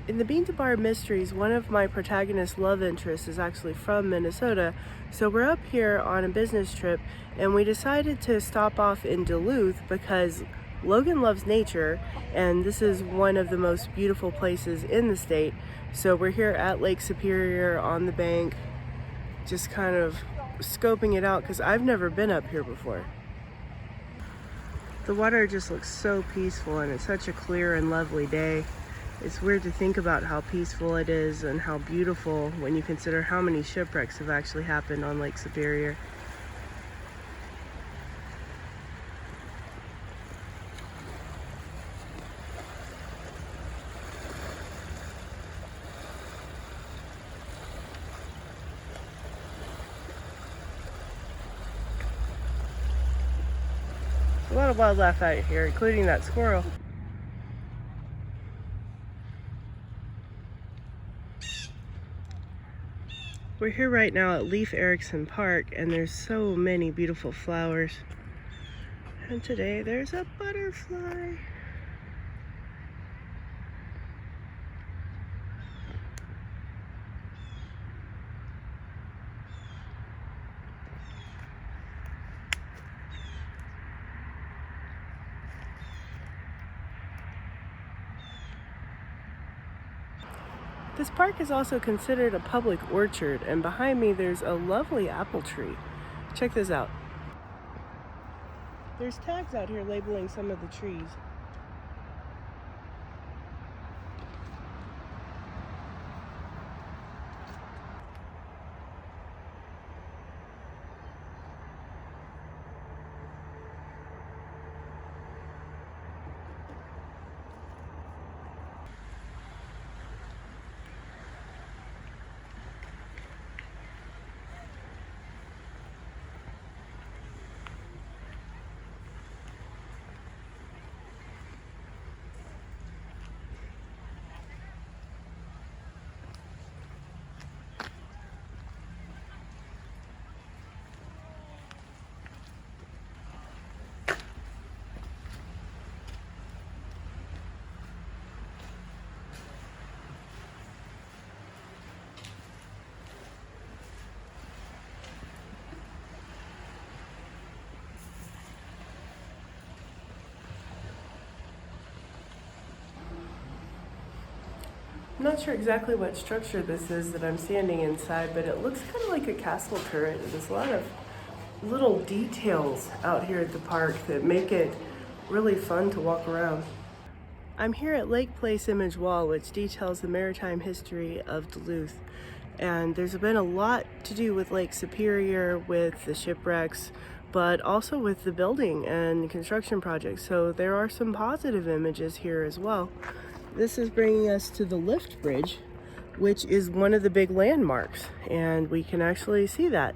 In the Bean to Bar Mysteries, one of my protagonist's love interests is actually from Minnesota, so we're up here on a business trip and we decided to stop off in Duluth because Logan loves nature and this is one of the most beautiful places in the state. So we're here at Lake Superior on the bank, just kind of scoping it out because I've never been up here before. The water just looks so peaceful and it's such a clear and lovely day. It's weird to think about how peaceful it is and how beautiful when you consider how many shipwrecks have actually happened on Lake Superior. A lot of wildlife out here, including that squirrel. We're here right now at Leif Erikson Park and there's so many beautiful flowers. And today there's a butterfly. This park is also considered a public orchard, and behind me there's a lovely apple tree. Check this out. There's tags out here labeling some of the trees. I'm not sure exactly what structure this is that I'm standing inside, but it looks kind of like a castle turret. There's a lot of little details out here at the park that make it really fun to walk around. I'm here at Lake Place Image Wall, which details the maritime history of Duluth. And there's been a lot to do with Lake Superior, with the shipwrecks, but also with the building and construction projects. So there are some positive images here as well. This is bringing us to the lift bridge, which is one of the big landmarks, and we can actually see that.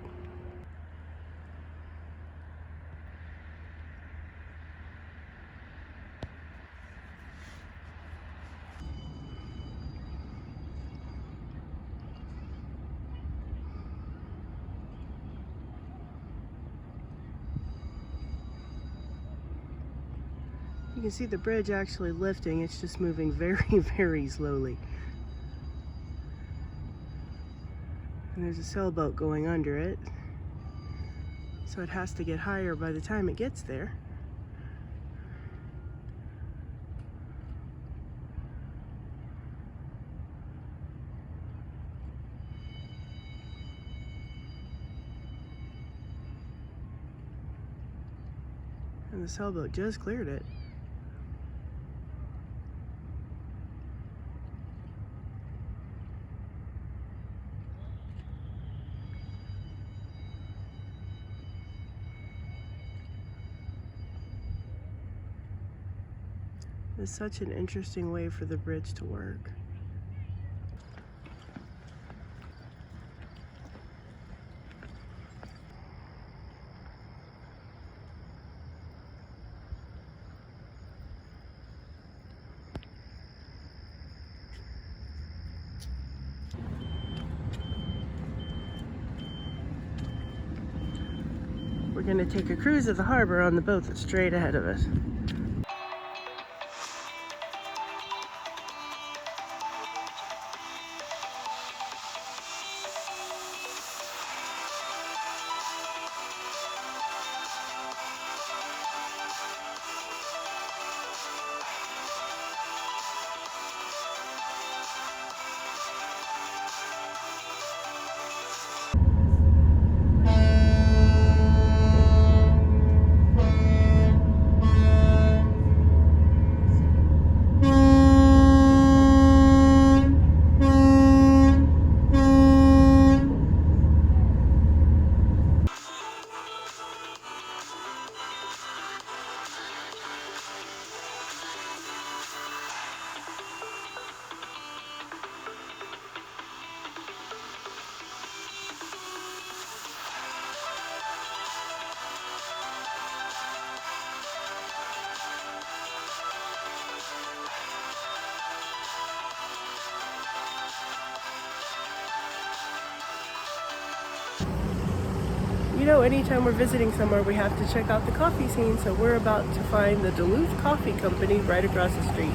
You can see the bridge actually lifting, it's just moving very, very slowly. And there's a sailboat going under it, so it has to get higher by the time it gets there. And the sailboat just cleared it. It's such an interesting way for the bridge to work. We're going to take a cruise of the harbor on the boat that's straight ahead of us. know, anytime we're visiting somewhere, we have to check out the coffee scene. So we're about to find the Duluth Coffee Company right across the street.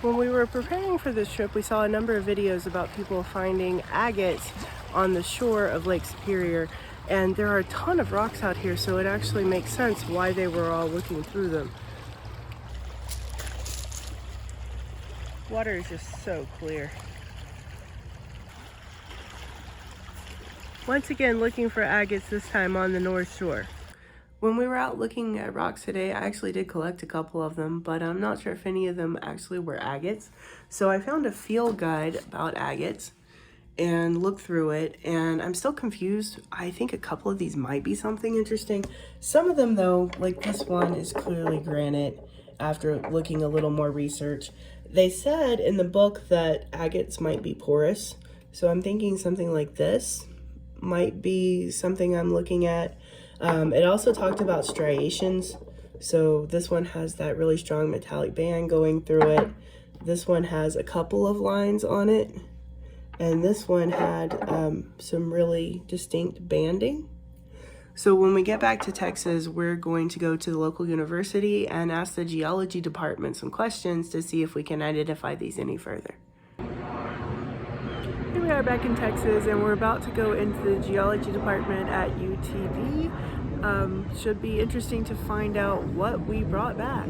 When we were preparing for this trip, we saw a number of videos about people finding agates on the shore of Lake Superior, and there are a ton of rocks out here, so it actually makes sense why they were all looking through them. Water is just so clear. Once again, looking for agates, this time on the North Shore. When we were out looking at rocks today, I actually did collect a couple of them, but I'm not sure if any of them actually were agates. So I found a field guide about agates and looked through it, and I'm still confused. I think a couple of these might be something interesting. Some of them though, like this one, is clearly granite after looking a little more research. They said in the book that agates might be porous, so I'm thinking something like this might be something I'm looking at. It also talked about striations. So this one has that really strong metallic band going through it. This one has a couple of lines on it. And this one had some really distinct banding. So when we get back to Texas, we're going to go to the local university and ask the geology department some questions to see if we can identify these any further. Here we are back in Texas, and we're about to go into the geology department at UTD. Should be interesting to find out what we brought back.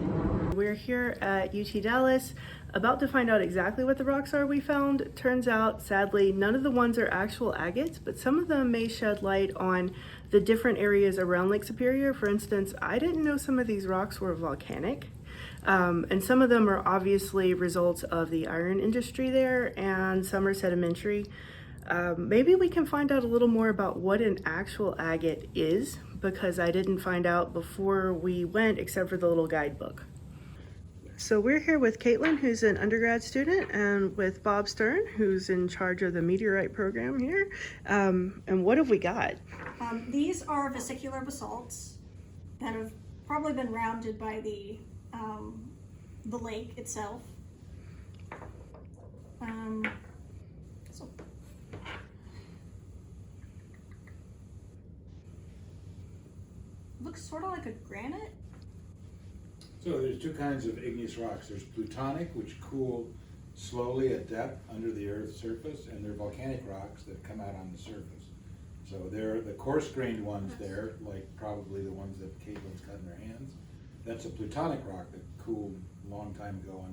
We're here at UT Dallas, about to find out exactly what the rocks are we found. Turns out, sadly, none of the ones are actual agates, but some of them may shed light on the different areas around Lake Superior. For instance, I didn't know some of these rocks were volcanic. And some of them are obviously results of the iron industry there, and some are sedimentary. Maybe we can find out a little more about what an actual agate is, because I didn't find out before we went except for the little guidebook. So we're here with Caitlin, who's an undergrad student, and with Bob Stern, who's in charge of the meteorite program here. And what have we got? These are vesicular basalts that have probably been rounded by the lake itself. So looks sort of like a granite. So there's two kinds of igneous rocks. There's plutonic, which cool slowly at depth under the Earth's surface, and they're volcanic rocks that come out on the surface. So they're the coarse-grained ones there, like probably the ones that Caitlin's cut in her hands. That's a plutonic rock that cooled a long time ago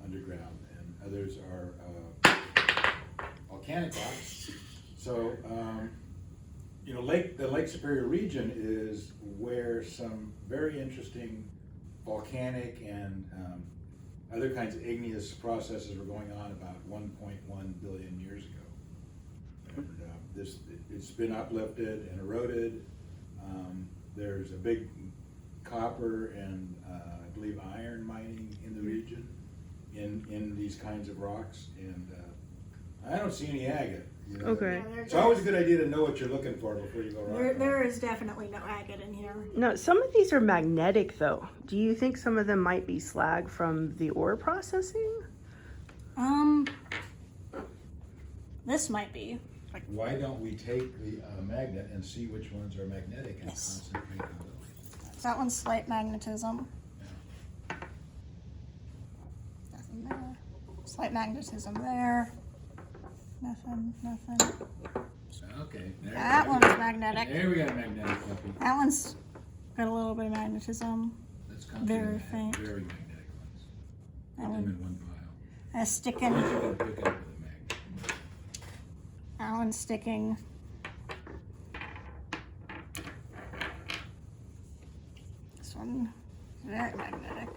underground, and others are volcanic rocks. So you know, the Lake Superior region is where some very interesting volcanic and other kinds of igneous processes were going on about 1.1 billion years ago. And it's been uplifted and eroded. There's a big copper and I believe iron mining in the region in these kinds of rocks, and I don't see any agate. You know? Okay. Yeah, It's always a good idea to know what you're looking for before you go rock. There is definitely no agate in here. No, some of these are magnetic though. Do you think some of them might be slag from the ore processing? This might be. Why don't we take the magnet and see which ones are magnetic and Yes. concentrate on those? That one's slight magnetism. Yeah. Nothing there. Slight magnetism there. Nothing. Okay. That one's magnetic. There we got a magnetic copy. That one's got a little bit of magnetism. That's Very faint. Very magnetic ones. That Put them one. in one pile. Sticking. You gotta pick up with a magnet. That one's sticking. This one, very magnetic.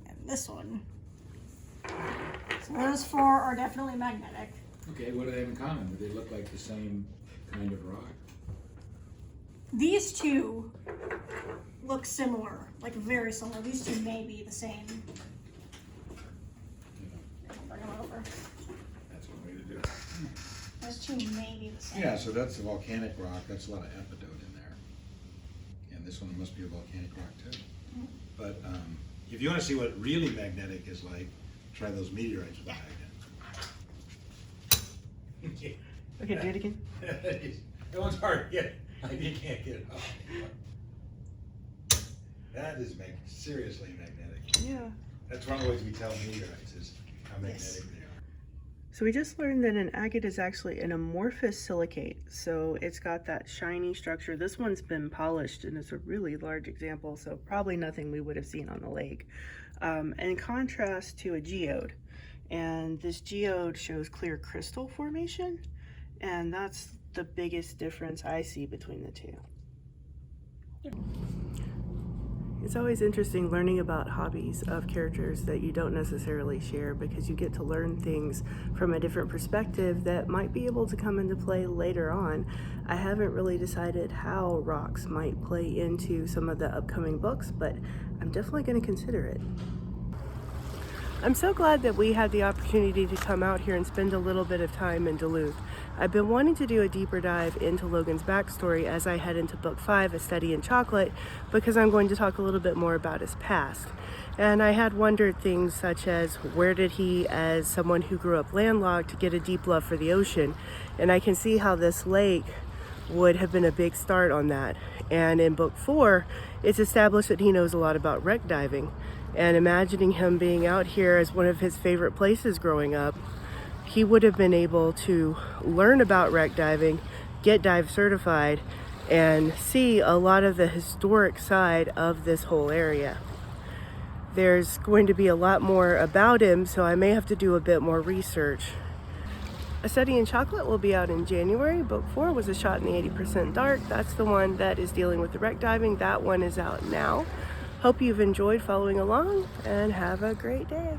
And this one. So those four are definitely magnetic. Okay, what do they have in common? Do they look like the same kind of rock? These two look similar, like very similar. These two may be the same. over. That's one way to do it. Those two may be the same. Yeah, so that's the volcanic rock, that's a lot of epidote in there. And this one must be a volcanic rock too. But if you want to see what really magnetic is like, try those meteorites with a magnet. Okay, do it again. That one's hard to get, like you can't get it off anymore. That is seriously magnetic. Yeah. That's one of the ways we tell meteorites is how magnetic they are. So we just learned that an agate is actually an amorphous silicate. So it's got that shiny structure. This one's been polished and it's a really large example, so probably nothing we would have seen on the lake. In contrast to a geode. And this geode shows clear crystal formation, and that's the biggest difference I see between the two. It's always interesting learning about hobbies of characters that you don't necessarily share, because you get to learn things from a different perspective that might be able to come into play later on. I haven't really decided how rocks might play into some of the upcoming books, but I'm definitely going to consider it. I'm so glad that we had the opportunity to come out here and spend a little bit of time in Duluth. I've been wanting to do a deeper dive into Logan's backstory as I head into book 5, A Study in Chocolate, because I'm going to talk a little bit more about his past. And I had wondered things such as, where did he, as someone who grew up landlocked, get a deep love for the ocean? And I can see how this lake would have been a big start on that. And in book 4, it's established that he knows a lot about wreck diving. And imagining him being out here as one of his favorite places growing up, he would have been able to learn about wreck diving, get dive certified, and see a lot of the historic side of this whole area. There's going to be a lot more about him, so I may have to do a bit more research. A Study in Chocolate will be out in January. Book 4 was A Shot in the 80% Dark. That's the one that is dealing with the wreck diving. That one is out now. Hope you've enjoyed following along, and have a great day.